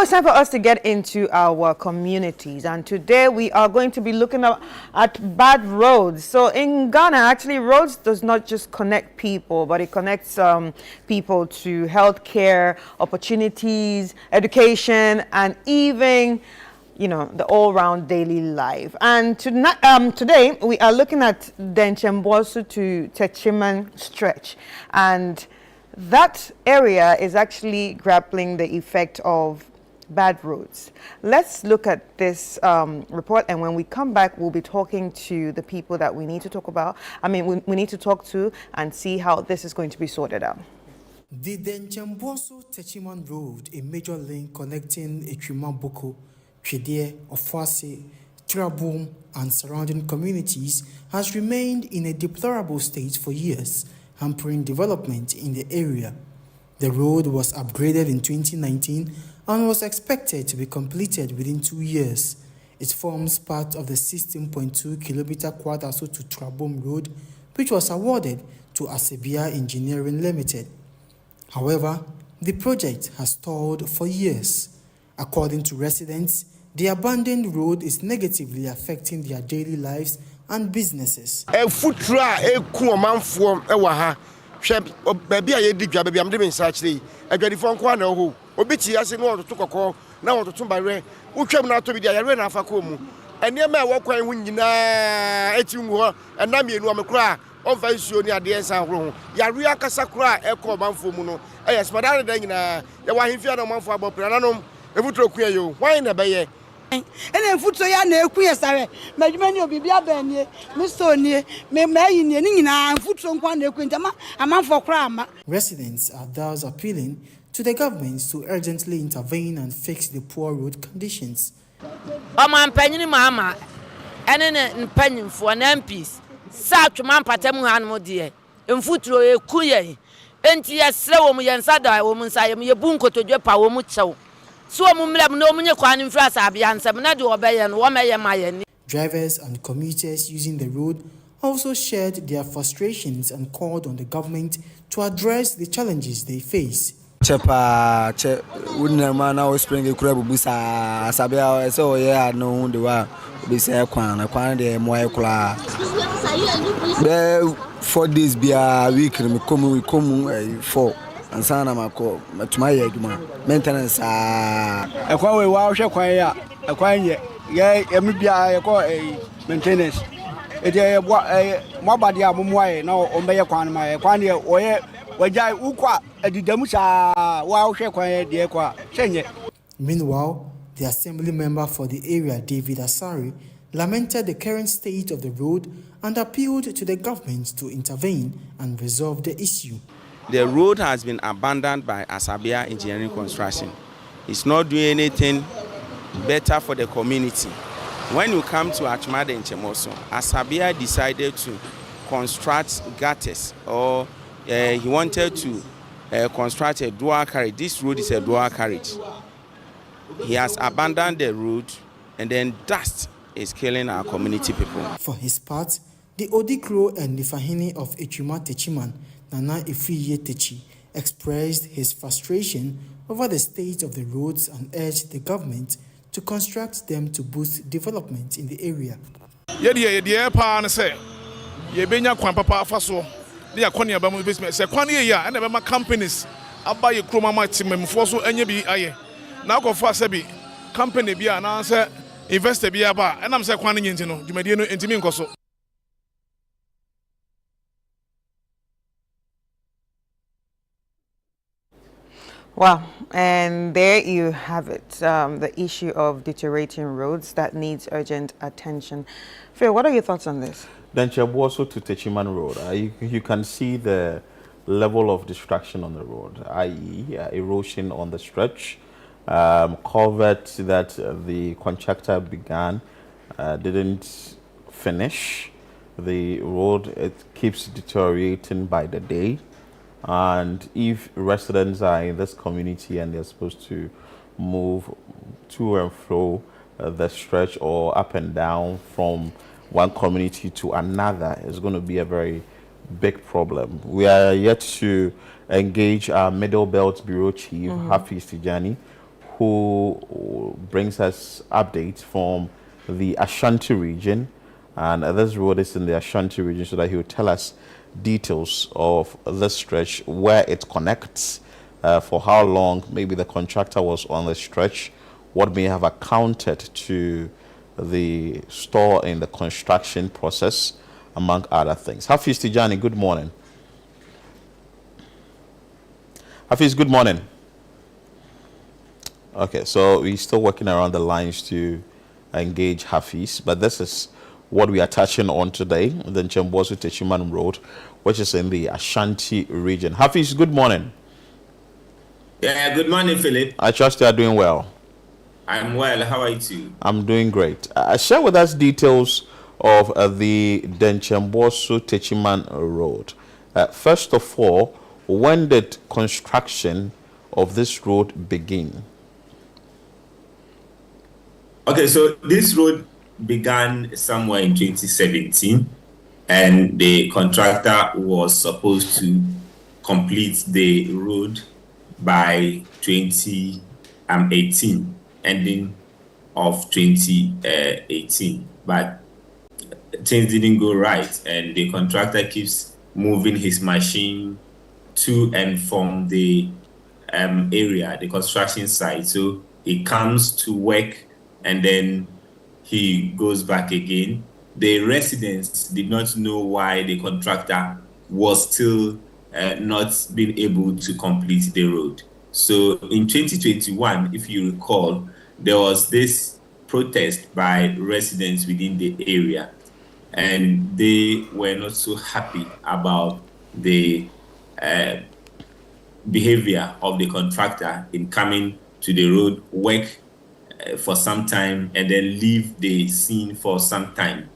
it's time for us to get into our communities, and today we are going to be looking at bad roads. So in Ghana, actually, roads does not just connect people, but it connects people to healthcare, opportunities, education, and even, you know, the all-round daily life. And today we are looking at Denchembuoso-Takyiman stretch, and that area is actually grappling the effect of bad roads. Let's look at this report, and when we come back, we'll be talking to the people that we need to talk about. We need to talk to and see how this is going to be sorted out. The Denchembuoso-Takyiman Road, a major link connecting Echimamboko, Twede, Ofuase, Trabom, and surrounding communities, has remained in a deplorable state for years, hampering development in the area. The road was upgraded in 2019 and was expected to be completed within 2 years. It forms part of the 16.2-kilometer Kwadaso to Trabom Road, which was awarded to Asabia Engineering Limited. However, the project has stalled for years. According to residents, the abandoned road is negatively affecting their daily lives and businesses. A foot track, a cool man from Ewaha, baby, I did baby, I'm doing such a very phone corner who, Obichi, as in order to call, now to Tumba, who came out to be the arena of Akumu. And near my walk when you know, and Nami and Wamakra, of Visonia, the Ensa room, Yaria Casacra, Echo Manfumuno, yes, Madame Dana, the one if you are no man for Planum, a foot you, why in a bay? And then foot so ya na eku yesare medwuma ni obibia ba nie me so nie me mayi nie ni nyina foot so nkwa na eku ntama amanfo kra ama. Residents are thus appealing to the government to urgently intervene and fix the poor road conditions. Panyini mama ene ne panyimfo na MPs sa twema mpatam hanom de mfuturo eku ye enti yesre wo mu yensa da wo mu nsa ye bu nkotodwe pa wo mu chew. Drivers and commuters using the road also shared their frustrations and called on the government to address the challenges they face. Chepa wunna was spring a crab busa sabia so yeah no the wa be say kwan de moy kula. 4 days be a week we come 4 and sana mako matuma yeduma maintenance ekwa we wa hwe kwan ya ekwan ye emi bia ekwa maintenance ede mo bade amomwae na o meye kwan ma kwan ye oye wajai ukwa edidamu sa wa hwe kwan ye de ekwa senye. Meanwhile, the assembly member for the area, David Asari, lamented the current state of the road and appealed to the government to intervene and resolve the issue. The road has been abandoned by Asabia Engineering Construction. It's not doing anything better for the community. When you come to Achimada and Chemoso, Asabia decided to construct gutters, or he wanted to construct a dual carriage. This road is a dual carriage. He has abandoned the road, and then dust is killing our community people. For his part, the Odikro and Nifahini of Takyiman, Nana Ifriye Techi, expressed his frustration over the state of the roads and urged the government to construct them to boost development in the area. Companies abaye kroma ma timemfo so anya bi aye na akofo asabi company bi na say investor bi aba enam say kwan nyinti no dwumadie no entimi nkoso. Wow, and there you have it, the issue of deteriorating roads that needs urgent attention. Phil, what are your thoughts on this? Denchembuoso-Takyiman Road, you can see the level of destruction on the road, i.e. erosion on the stretch, culverts that the contractor began didn't finish. The road, it keeps deteriorating by the day. And if residents are in this community and they're supposed to move to and fro the stretch or up and down from one community to another, it's going to be a very big problem. We are yet to engage our Middle Belt Bureau Chief, Hafiz Tijani, who brings us updates from the Ashanti region, and this road is in the Ashanti region, so that he will tell us details of this stretch, where it connects, for how long maybe the contractor was on the stretch, what may have accounted to the stall in the construction process, among other things. Hafiz Tijani, good morning. Hafiz, good morning. Okay, so we're still working around the lines to engage Hafiz, but this is what we are touching on today, the Denchembuoso-Takyiman Road, which is in the Ashanti region. Hafiz, good morning. Yeah, good morning, Philip. I trust you are doing well. I'm well. How are you too? I'm doing great. Share with us details of the Denchembuoso-Takyiman Road. First of all, when did construction of this road begin? Okay, so this road began somewhere in 2017, and the contractor was supposed to complete the road by 2018, ending of 2018. But things didn't go right, and the contractor keeps moving his machine to and from the area, the construction site. So he comes to work and then he goes back again. The residents did not know why the contractor was still not being able to complete the road. So in 2021, if you recall, there was this protest by residents within the area, and they were not so happy about the behavior of the contractor in coming to the road, work for some time, and then leave the scene for some time.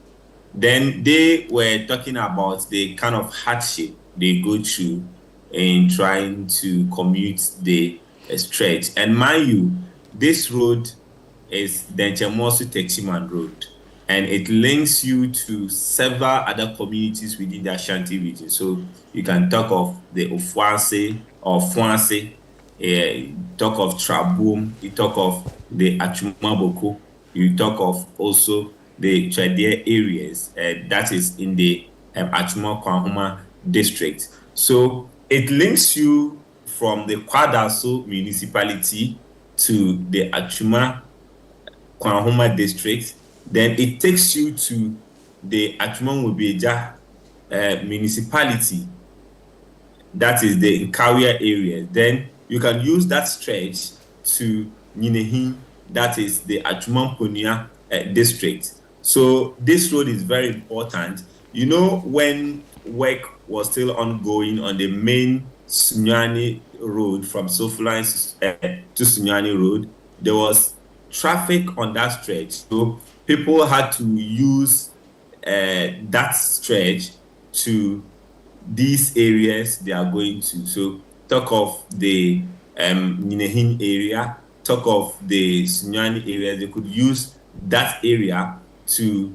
Then they were talking about the kind of hardship they go through in trying to commute the stretch. And mind you, this road is the Denchembuoso-Takyiman Road, and it links you to several other communities within the Ashanti region. So you can talk of the Ofuase or Fuanse, talk of Trabum, you talk of the Achumaboko, you talk of also the Chadie areas, that is in the Achuma-Kwanhoma district. So it links you from the Kwadaso municipality to the Achuma-Kwanhoma district. Then it takes you to the Achuma-Mubeja municipality, that is the Nkawia area. Then you can use that stretch to Ninehin, that is the Achuma-Mponia district. So this road is very important. You know, when work was still ongoing on the main Sunyani road from Soflines to Sunyani road, there was traffic on that stretch. So people had to use that stretch to these areas they are going to. So talk of the Ninehin area, talk of the Sunyani area, they could use that area to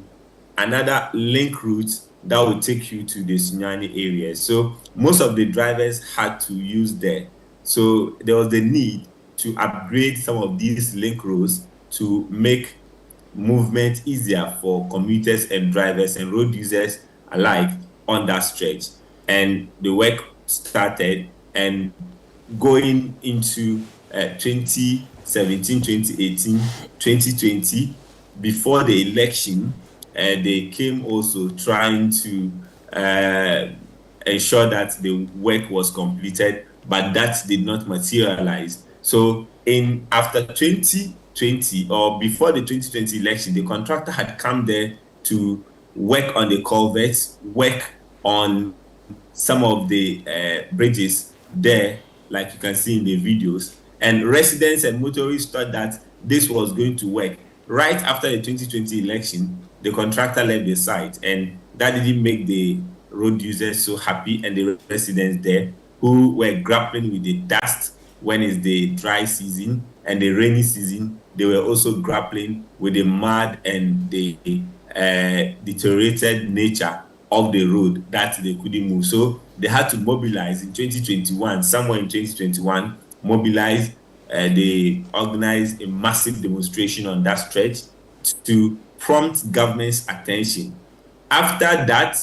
another link route that will take you to the Sunyani area. So most of the drivers had to use there. So there was the need to upgrade some of these link roads to make movement easier for commuters and drivers and road users alike on that stretch. And the work started, and going into 2017, 2018, 2020, before the election, they came also trying to ensure that the work was completed, but that did not materialize. So after 2020, or before the 2020 election, the contractor had come there to work on the culverts, work on some of the bridges there, like you can see in the videos. And residents and motorists thought that this was going to work. Right after the 2020 election, the contractor left the site, and that didn't make the road users so happy, and the residents there who were grappling with the dust when it's the dry season and the rainy season. They were also grappling with the mud and the deteriorated nature of the road that they couldn't move. So they had to mobilize in 2021, somewhere in 2021, mobilize they organized a massive demonstration on that stretch to prompt government's attention. After that,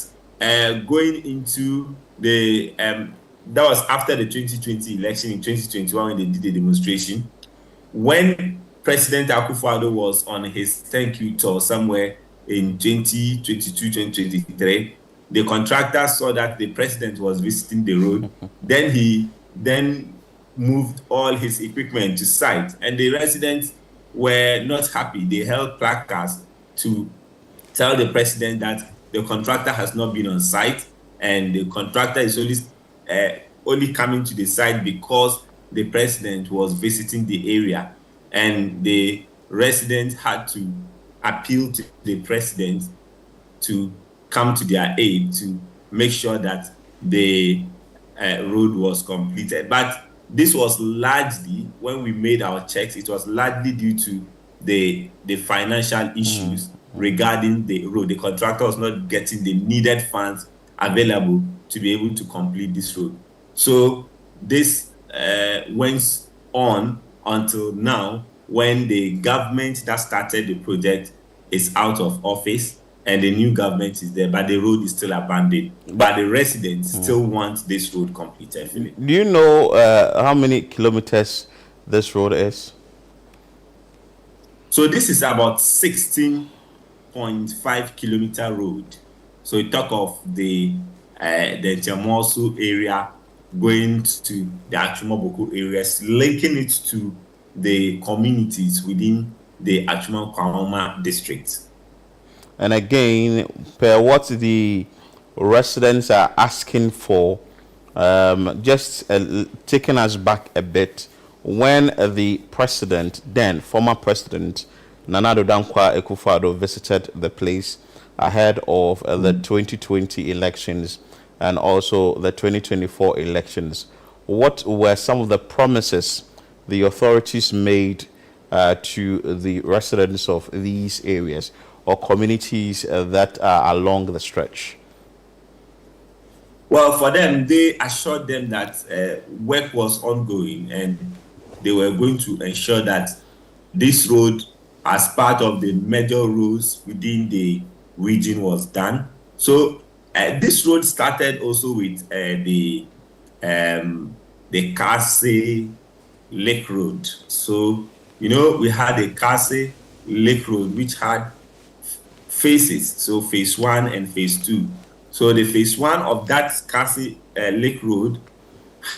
going into the that was after the 2020 election. In 2021, when they did the demonstration, when President Akufo-Addo was on his thank you tour somewhere in 2022-2023, the contractor saw that the president was visiting the road. Then he moved all his equipment to site, and the residents were not happy. They held placards to tell the president that the contractor has not been on site, and the contractor is only coming to the site because the president was visiting the area, and the residents had to appeal to the president to come to their aid to make sure that the road was completed. But this was largely, when we made our checks, it was largely due to the financial issues regarding the road. The contractor was not getting the needed funds available to be able to complete this road. So this went on until now, when the government that started the project is out of office and the new government is there, but the road is still abandoned. But the residents still want this road completed. Philip. Do you know how many kilometers this road is? So this is about 16.5 kilometer road. So you talk of the Denchembuoso area going to the Achuma Boko areas, linking it to the communities within the Achuma Kwahoma district. And again, per what the residents are asking for, just taking us back a bit, when the president, then former president, Nana Addo Dankwa Akufo-Addo, visited the place ahead of the 2020 elections and also the 2024 elections, what were some of the promises the authorities made to the residents of these areas or communities that are along the stretch? Well, for them, they assured them that work was ongoing and they were going to ensure that this road, as part of the major roads within the region, was done. So this road started also with the Kase Lake Road. So, we had the Kase Lake Road, which had phases, so phase 1 and phase 2. So the phase 1 of that Kase Lake Road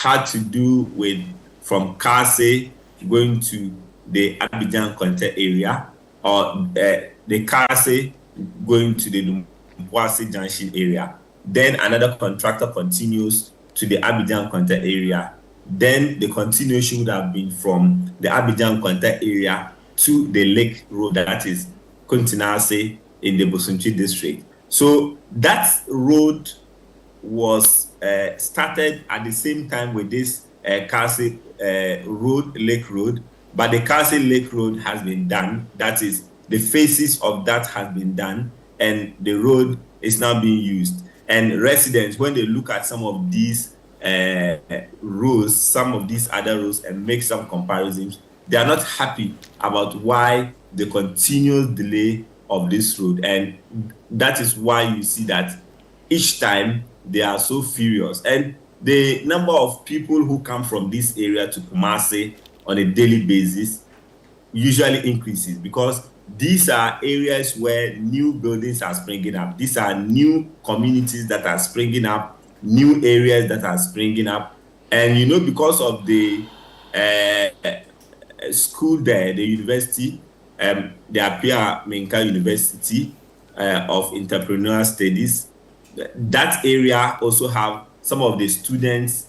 had to do with from Kase going to the Abidjan-Konte area, or the Kase going to the Denchembuoso Junction area. Then another contractor continues to the Abidjan-Konte area. Then the continuation would have been from the Abidjan-Konte area to the Lake Road, that is Kontinase in the Bosunchi district. So that road was started at the same time with this Kase Road, Lake Road, but the Kase Lake Road has been done. That is, the phases of that has been done, and the road is now being used. And residents, when they look at some of these roads, some of these other roads, and make some comparisons, they are not happy about why the continuous delay of this road. And that is why you see that each time they are so furious. And the number of people who come from this area to Kumasi on a daily basis usually increases, because these are areas where new buildings are springing up. These are new communities that are springing up, new areas that are springing up. And because of the school there, the university, the Apia Menka University of Entrepreneurial Studies, that area also have some of the students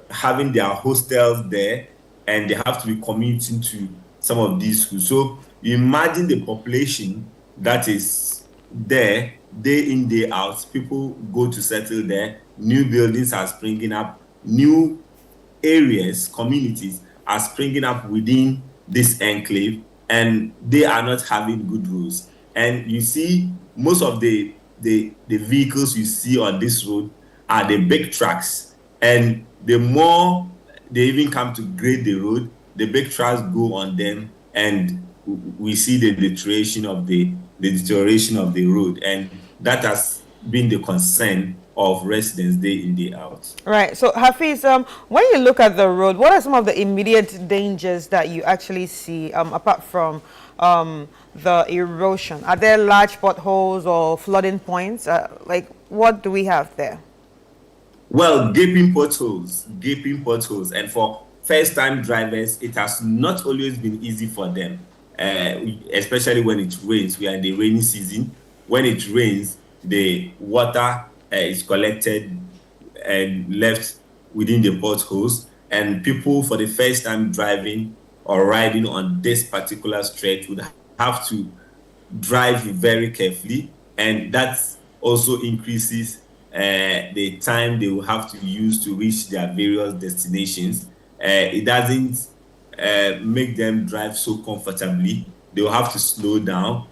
having their hostels there, and they have to be commuting to some of these schools. So you imagine the population that is there day in, day out. People go to settle there. New buildings are springing up. New areas, communities are springing up within this enclave, and they are not having good roads. And you see, most of the vehicles you see on this road are the big trucks. And the more they even come to grade the road. The big trucks go on them, and we see the deterioration of the road, and that has been the concern of residents day in, day out. Right. So Hafiz, when you look at the road, what are some of the immediate dangers that you actually see apart from the erosion? Are there large potholes or flooding points? Like, what do we have there? Well, gaping potholes, and for first-time drivers, it has not always been easy for them, especially when it rains. We are in the rainy season. When it rains, the water is collected and left within the potholes, and people for the first time driving or riding on this particular stretch would have to drive very carefully, and that also increases the time they will have to use to reach their various destinations. It doesn't make them drive so comfortably. They will have to slow down.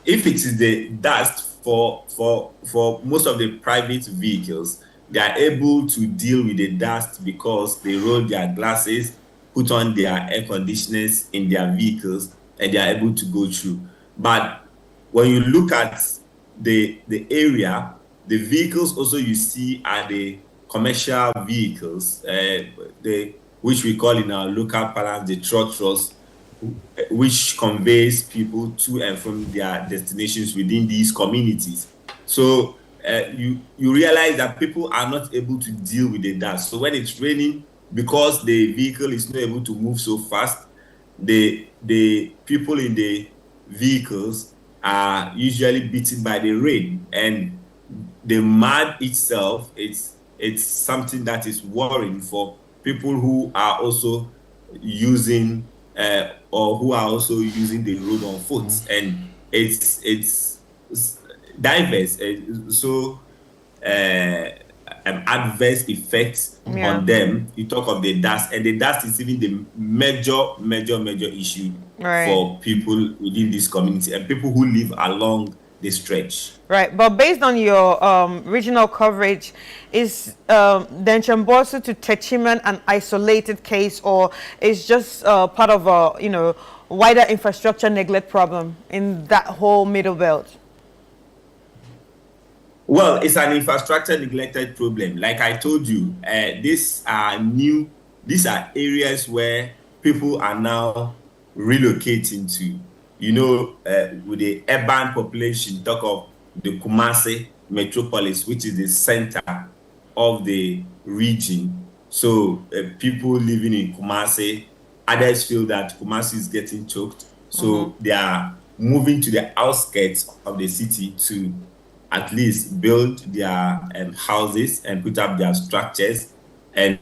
If it is the dust, for most of the private vehicles, they are able to deal with the dust because they roll their glasses, put on their air conditioners in their vehicles, and they are able to go through. But when you look at the area, the vehicles also you see are the commercial vehicles, which we call in our local parlance the trotros, which conveys people to and from their destinations within these communities. So you realize that people are not able to deal with the dust. So when it's raining, because the vehicle is not able to move so fast, the people in the vehicles are usually beaten by the rain, and the mud itself, it's something that is worrying for people who are also using or who are also using the road on foot, and it's diverse. So adverse effects on them. You talk of the dust, and the dust is even the major issue for people within this community and people who live along the stretch. Right, but based on your regional coverage, is Denchembuoso to Takyiman an isolated case, or is just part of a wider infrastructure neglect problem in that whole middle belt? Well, it's an infrastructure neglected problem. Like I told you, these are areas where people are now relocating to. With the urban population, talk of the Kumasi metropolis, which is the center of the region. So people living in Kumasi, others feel that Kumasi is getting choked. So they are moving to the outskirts of the city to at least build their houses and put up their structures and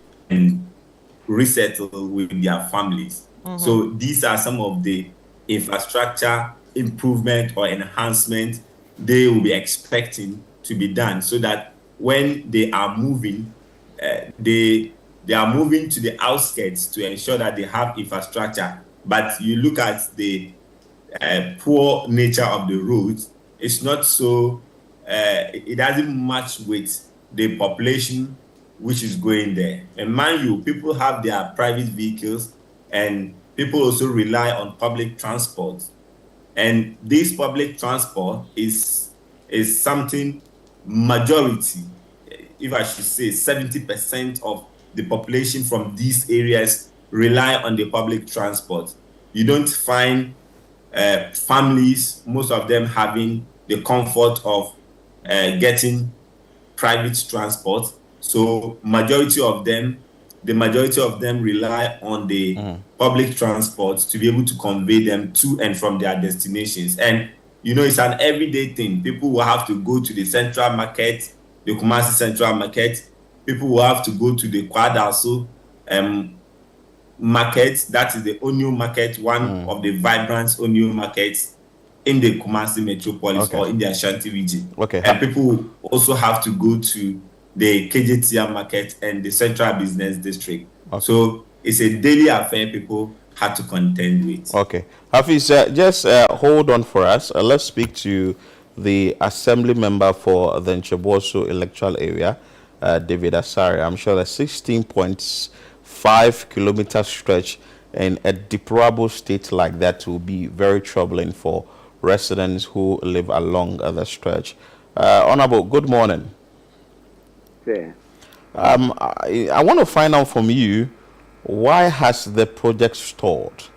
resettle with their families. So these are some of the infrastructure improvement or enhancement they will be expecting to be done, so that when they are moving, they are moving to the outskirts to ensure that they have infrastructure. But you look at the poor nature of the roads, it's not so, it doesn't match with the population which is going there. And mind you, people have their private vehicles, and people also rely on public transport. And this public transport is something majority, if I should say 70% of the population from these areas rely on the public transport. You don't find families, most of them having the comfort of getting private transport. So the majority of them rely on the public transport to be able to convey them to and from their destinations. And it's an everyday thing. People will have to go to the central market, the Kumasi Central Market. People will have to go to the Kwadaso market. That is the Onyo market, one of the vibrant Onyo markets in the Kumasi metropolis or in the Ashanti region. And people will also have to go to the KJTR market and the Central Business District. So it's a daily affair people had to contend with. Hafiz, just hold on for us. Let's speak to the Assembly Member for the Denchembuoso electoral area, David Asare. I'm sure the 16 points 5-kilometer stretch in a deplorable state like that will be very troubling for residents who live along the stretch. Honorable, good morning. Yeah. I want to find out from you, why has the project stalled?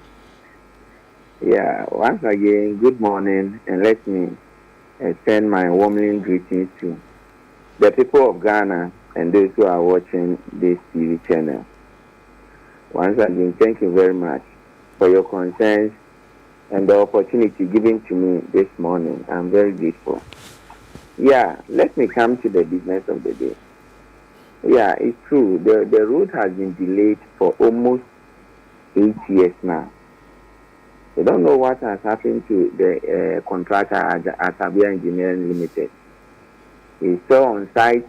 Yeah, once again, good morning, and let me extend my warming greetings to the people of Ghana and those who are watching this TV channel. Once again, thank you very much for your concerns and the opportunity given to me this morning. I'm very grateful. Yeah, let me come to the business of the day. Yeah, it's true. The road has been delayed for almost 8 years now. We don't know what has happened to the contractor at Asabia Engineering Limited. He's still on site,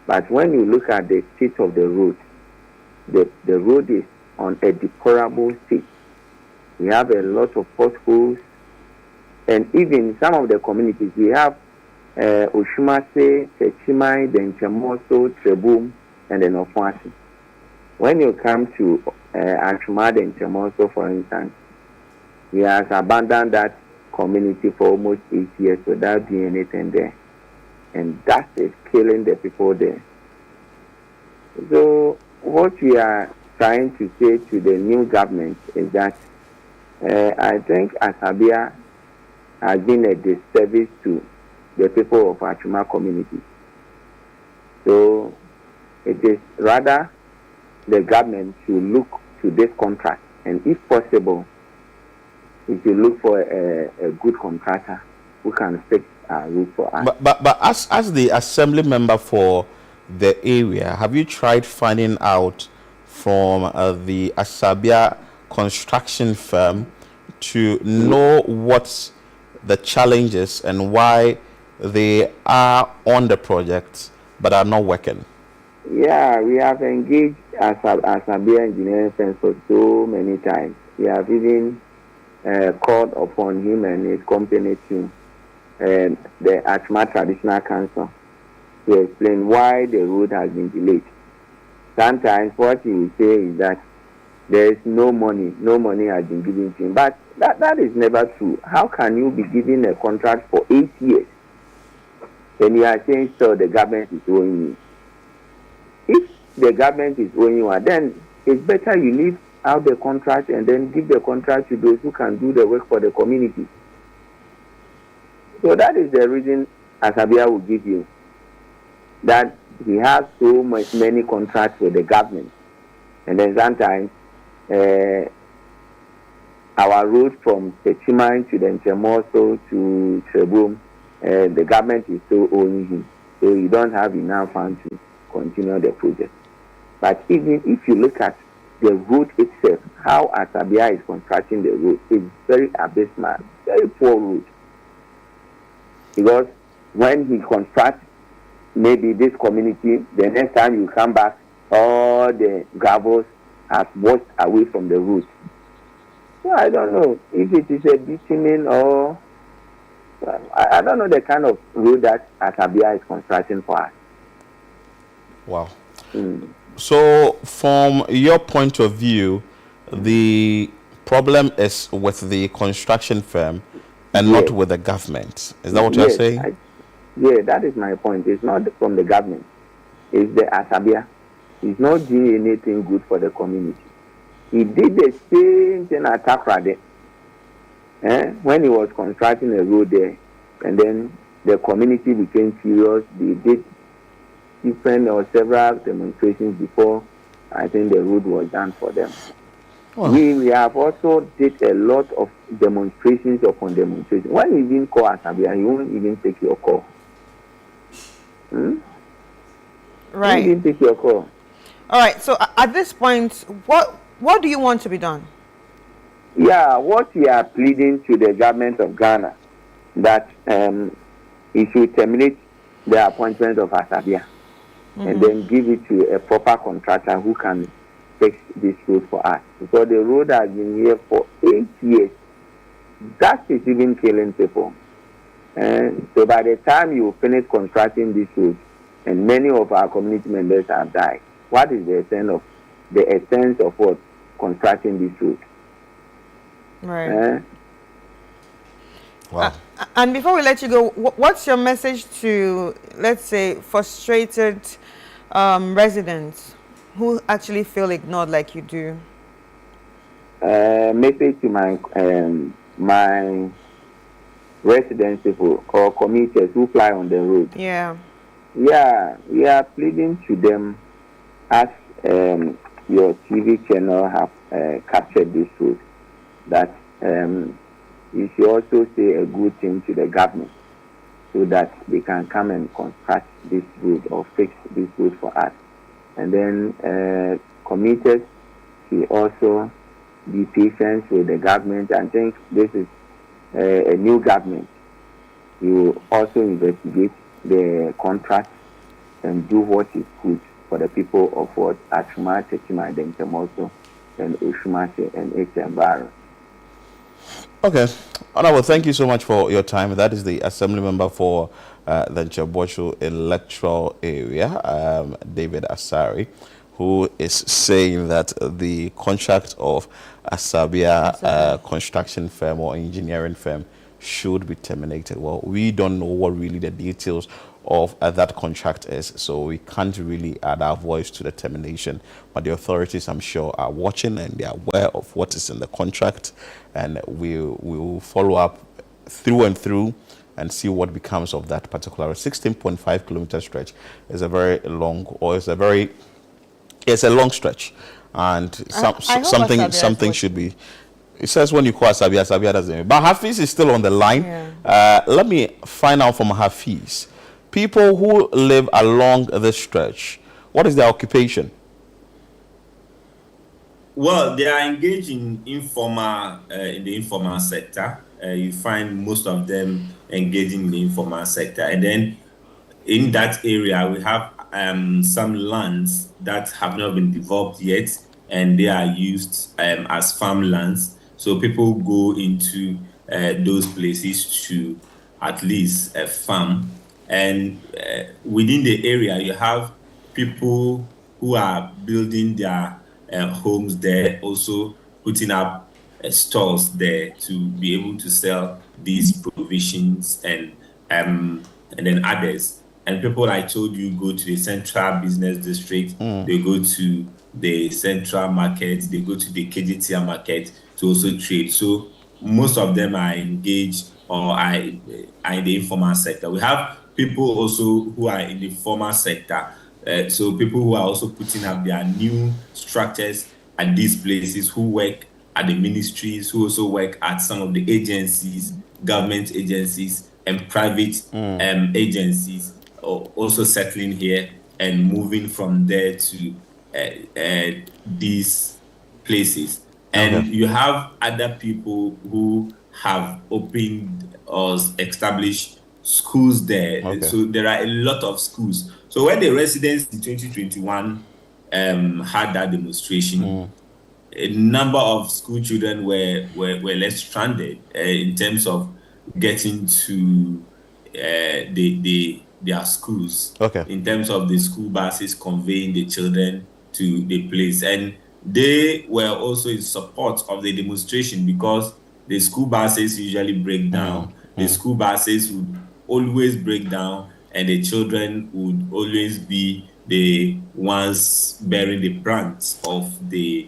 but when you look at the state of the road, the road is on a deplorable state. We have a lot of potholes, and even some of the communities, we have Oshumase, Takyiman, Denchembuoso-Takyiman, and then Ofuasi. When you come to Denchembuoso, for instance, we have abandoned that community for almost 8 years without doing anything there. And that is killing the people there. So what we are trying to say to the new government is that I think Asabia has been a disservice to the people of Achuma community. So it is rather the government should look to this contract, and if possible, it should look for a good contractor who can fix our route for us. But as the assembly member for the area, have you tried finding out from the Asabia construction firm to know what the challenges and why they are on the project but are not working? Yeah, we have engaged Asabia engineering firms for so many times. We have even called upon him and his company to the Achuma Traditional Council to explain why the road has been delayed. Sometimes what he will say is that there is no money has been given to him. But that is never true. How can you be given a contract for 8 years and you are saying so the government is owing you? If the government is owing you, then it's better you leave out the contract and then give the contract to those who can do the work for the community. So that is the reason Asabia will give you, that he has so many contracts with the government, and then sometimes our road from Takyiman to Denchembuoso to Takyiman, the government is still owing him, so you don't have enough funds to continue the project. But even if you look at the road itself, how Asabia is constructing the road is very abysmal, very poor road. Because when he constructs maybe this community, the next time you come back, all the gravels have washed away from the road. So I don't know if it is a bitumen or I don't know the kind of road that Asabia is constructing for us. Wow. So from your point of view, the problem is with the construction firm and not with the government. Is that what you're saying? Yeah, that is my point. It's not from the government. It's the Asabia. He's not doing anything good for the community. He did the same thing at Takrade when he was constructing a road there, and then the community became furious. They did different or several demonstrations before I think the road was done for them. Oh. We have also did a lot of demonstrations upon demonstrations. When you even call Asabia, he won't even take your call. Right. He won't even take your call. All right. So at this point, what do you want to be done? Yeah, what we are pleading to the government of Ghana, that it should terminate the appointment of Asabia and then give it to a proper contractor who can fix this road for us. Because the road has been here for 8 years. That is even killing people. And so by the time you finish constructing this road, and many of our community members have died, what is the extent of the essence of what constructing this road. Right. Wow. And before we let you go, what's your message to, let's say, frustrated residents who actually feel ignored like you do? Message to my residents people or commuters who fly on the road. Yeah. Yeah, we are pleading to them as your TV channel have captured this road, that you should also say a good thing to the government so that they can come and construct this road or fix this road for us. And then commuters should also be patient with the government. I think this is a new government. You also investigate the contract and do what is good for the people of what Achuma, Takyiman, Denchembuoso, and Oshumase and Echembaro. Okay. Honorable, thank you so much for your time. That is the Assembly Member for the Denchembuoso electoral area, David Asari, who is saying that the contract of Asabia construction firm or engineering firm should be terminated. Well, we don't know what really the details of that contract is, so we can't really add our voice to the termination. But the authorities, I'm sure, are watching and they are aware of what is in the contract, and we will follow up through and through and see what becomes of that particular 16.5 kilometer stretch. Is a very long, or it's a long stretch, and something should be. It says when you call Asabia doesn't mean. But Hafiz is still on the line. Yeah. Let me find out from Hafiz. People who live along this stretch, what is their occupation? Well, they are engaged in the informal sector. You find most of them engaging in the informal sector, and then in that area we have some lands that have not been developed yet, and they are used as farmlands. So people go into those places to at least farm. And within the area, you have people who are building their homes there, also putting up stores there to be able to sell these provisions and then others. And people, I told you, go to the central business district, they go to the central market, they go to the KGTR market to also trade. So most of them are engaged or are in the informal sector. We have people also who are in the formal sector. So people who are also putting up their new structures at these places, who work at the ministries, who also work at some of the agencies, government agencies and private agencies, also settling here and moving from there to these places. And you have other people who have opened or established schools there. So there are a lot of schools. So when the residents in 2021 had that demonstration, a number of school children were left stranded in terms of getting to their schools. In terms of the school buses conveying the children to the place. And they were also in support of the demonstration because the school buses usually break down. The school buses would always break down, and the children would always be the ones bearing the brunt of the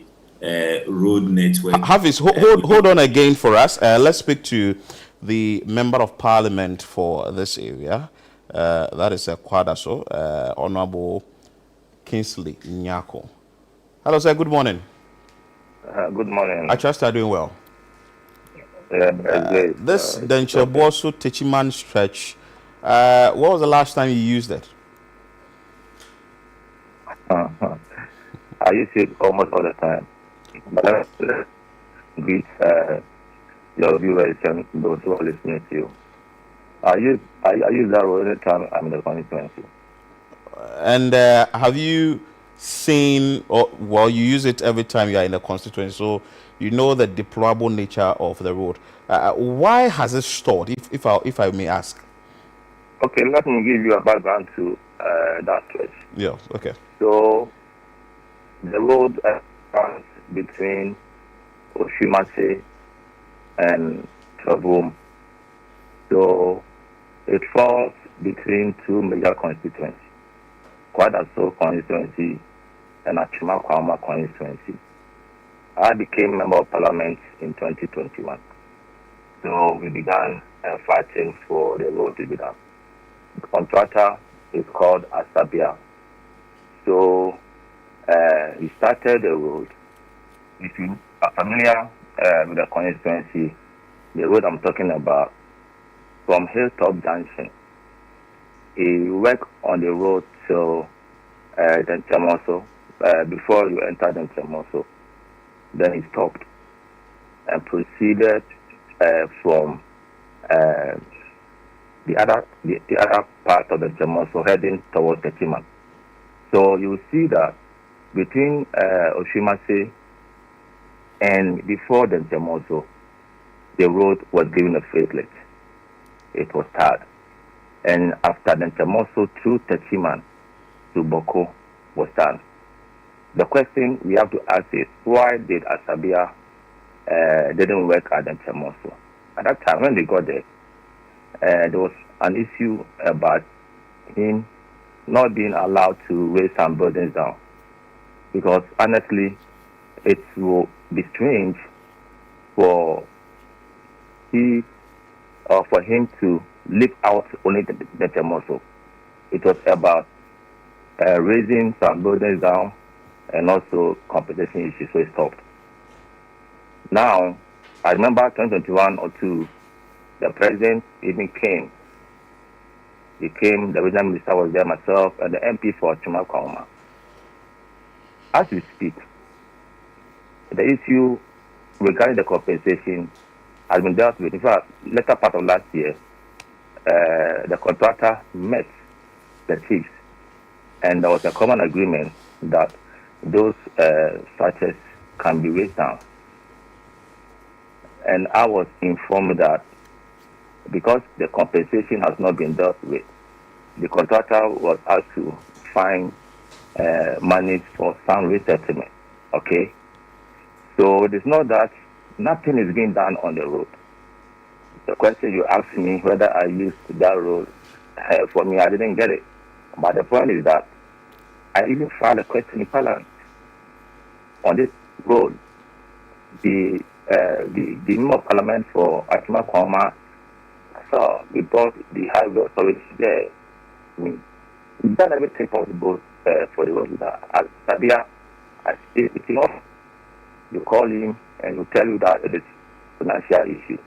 road network. Hafiz, hold on again for us. Let's speak to the Member of Parliament for this area. That is Kwadaso, Honorable Kingsley Nyako. Hello, sir. Good morning. Good morning. I trust you are doing well. Yeah, this Denchembuoso-Takyiman stretch, what was the last time you used it? I use it almost all the time. But greet your viewers and those who are listening to you. I use that road every time I'm in the constituency. And have you seen, you use it every time you are in the constituency, so you know the deplorable nature of the road. Why has it stalled, if I may ask? Okay, let me give you a background to that stretch. Yeah, okay. So The road runs between Oshimase and Trabum. So it falls between two major constituencies, Kwadaso constituency and Achima-Kwama constituency. I became Member of Parliament in 2021. So we began fighting for the road to be done. The contractor is called Asabia. So he started the road. If you are familiar with the constituency, the road I'm talking about, from Hilltop Junction, he worked on the road till Denchembuoso, before you enter Denchembuoso. Then he stopped and proceeded from the other part of Denchembuoso, heading towards Takyiman. So you will see that between Oshimase and before Denchembuoso, the road was given a facelift. It was tarred. And after Denchembuoso through Takyiman to Boko was done. The question we have to ask is, why did Asabia didn't work at Denchembuoso? At that time, when they got there, there was an issue about him not being allowed to raise some buildings down. Because honestly, it will be strange for him to leave out only the Denchembuoso. It was about raising some buildings down and also competition issues, so it stopped. Now, I remember 2021 or 2, the president even came. He came, the regional minister was there, myself, and the MP for Achima-Kwama. As we speak, the issue regarding the compensation has been dealt with. In fact, later part of last year, the contractor met the chiefs, and there was a common agreement that those structures can be raised down. And I was informed that because the compensation has not been dealt with, the contractor was asked to find money for some resettlement. Okay? So it is not that nothing is being done on the road. The question you asked me whether I used that road, for me, I didn't get it. But the point is that I even filed a question in Parliament on this road. The member of Parliament for Achima-Kwama, so we brought the highway authority there. I mean, we've done everything possible for the road. As Sabia, it's enough. You call him and he'll tell you that it is financial issue.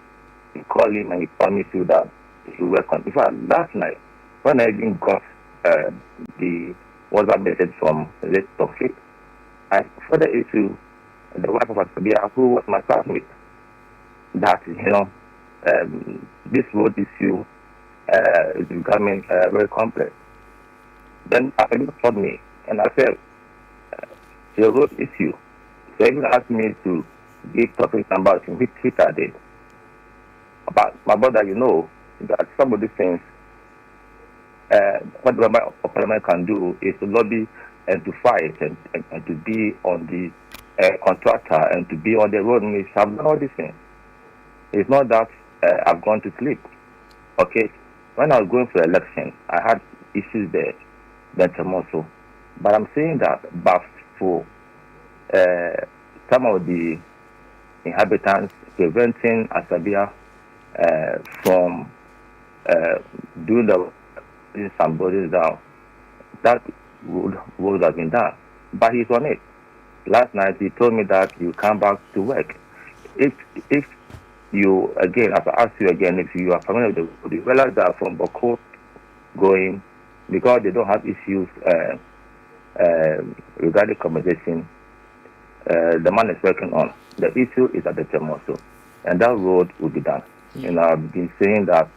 You call him and he promise you that he will work on. In fact, last night, when I even got the WhatsApp message from the Tofik, I further issue the wife of Asabia, who was my classmate, that this road issue is becoming very complex. Then Asabia called me and I said, the road issue. So even asked me to give topic numbers in which I did. But my brother, you know that some of these things, what the member of Parliament can do is to lobby and to fight and to be on the contractor and to be on the road. And have done all these things. It's not that I've gone to sleep. Okay, when I was going for election, I had issues there, Denchembuoso. But I'm saying that, but for some of the inhabitants preventing Asabia from doing some bodies down, that would have been done. But he's on it. Last night he told me that you come back to work. If you, again, as I ask you again, if you are familiar with the realize that from Boko going, because they don't have issues regarding accommodation, the man is working on. The issue is at the Denchembuoso, and that road will be done. And I've been saying that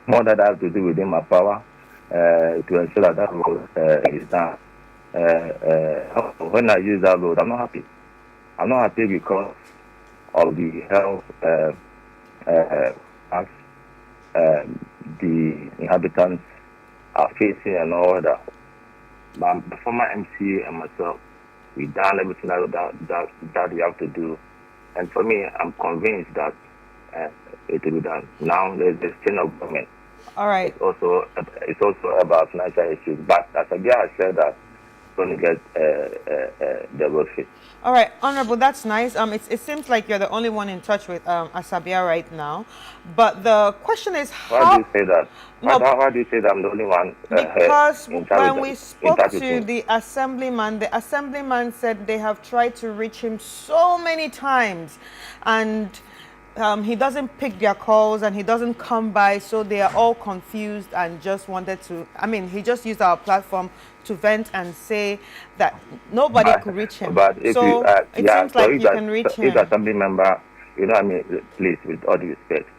more that I have to do within my power to ensure that that road is done. When I use that road, I'm not happy. I'm not happy because of the health as the inhabitants are facing and all that. But the former MC and myself, we've done everything that we have to do. And for me, I'm convinced that it will be done. Now there's this change of government. All right. It's also about financial issues. But as I said that going to get the road fit. All right, Honorable, that's nice. It seems like you're the only one in touch with Asabia right now. But the question is how... Why do you say that? No, why do you say that I'm the only one? Because when we spoke to the assemblyman said they have tried to reach him so many times, and he doesn't pick their calls and he doesn't come by, so they are all confused and just wanted to... I mean, he just used our platform to vent and say that nobody could reach him. But if so it seems like you can reach him. If the assembly member, you know what I mean, please, with all due respect,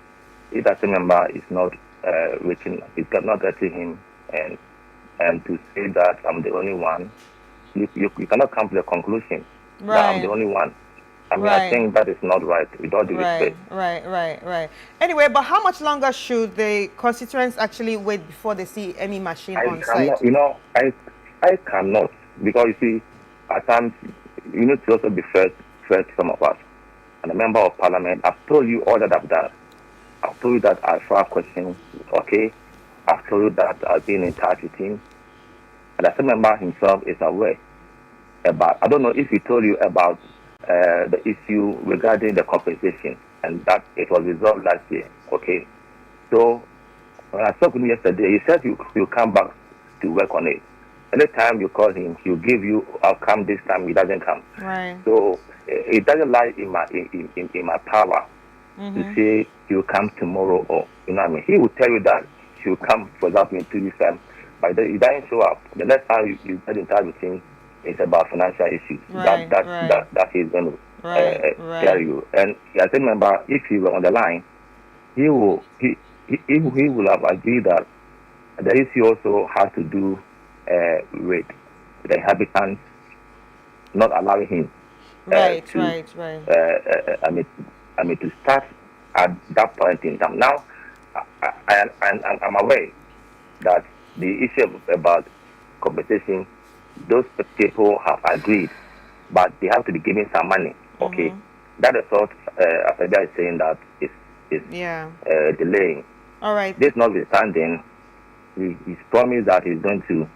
if the assembly member is not reaching, is not getting him, and to say that I'm the only one, you cannot come to the conclusion that I'm the only one. I mean, I think that is not right, with all due respect. Right. Anyway, but how much longer should the constituents actually wait before they see any machine on site? You know, I cannot, because you see, at times, you need to also be fair to some of us. And a member of parliament, I've told you all that I've done. I've told you that I asked questions, okay? I've told you that I've been in touch with him. And the member himself is aware about, I don't know if he told you about the issue regarding the compensation, and that it was resolved last year, okay? So, when I spoke to him yesterday, he said he'll come back to work on it. Anytime you call him, he'll give you, I'll come this time, he doesn't come. Right. So it doesn't lie in my power to say he'll come tomorrow, or you know what I mean. He will tell you that he'll come, for example, in 2 weeks time, but he doesn't show up. The next time you get in touch with him, it's about financial issues. Right, that he's going to tell you. And as a member, if he were on the line, he will have agreed that the issue also has to do with the inhabitants not allowing him right. I mean to start at that point in time. Now I'm aware that the issue about compensation, those people have agreed, but they have to be given some money. Okay, that is what Afedia is saying that is delaying. All right. This notwithstanding, he's promised that he's going to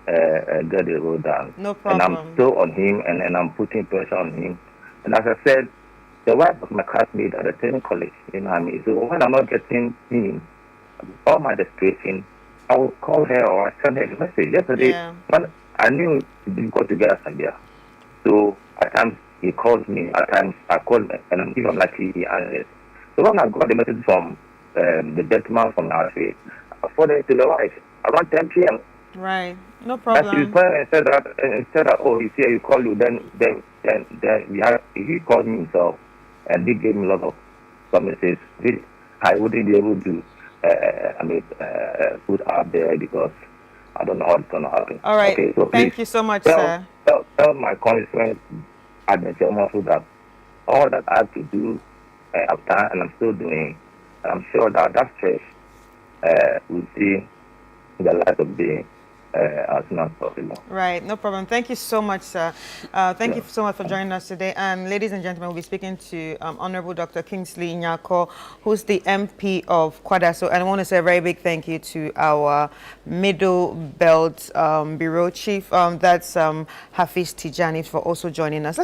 get the road done. No problem. And I'm still on him, and I'm putting pressure on him. And as I said, the wife of my classmate at the training college, you know what I mean? So when I'm not getting him, all my desperation, I will call her or send her a message. Yesterday, when I knew it didn't go together somewhere. So at times he calls me, at times I call him, and I'm even lucky he answers. So when I got the message from the gentleman from our trade, I forwarded it to the wife around 10 p.m. Right, no problem. She replied and said that, oh, he's here, he called you, then he called me himself, and he gave me a lot of promises which I wouldn't be able to put out there because I don't know how it's going to happen. All right, okay, so thank you so much, sir. Tell my constituents at Denchembuoso that all that I have to do, I've done and I'm still doing, and I'm sure that stretch will see the light of day as soon as possible. Right, no problem. Thank you so much, sir. Thank you so much for joining us today. And ladies and gentlemen, we'll be speaking to Honorable Dr. Kingsley Nyako, who's the MP of Kwadaso. And I want to say a very big thank you to our Middle Belt Bureau Chief, that's Hafiz Tijani, for also joining us.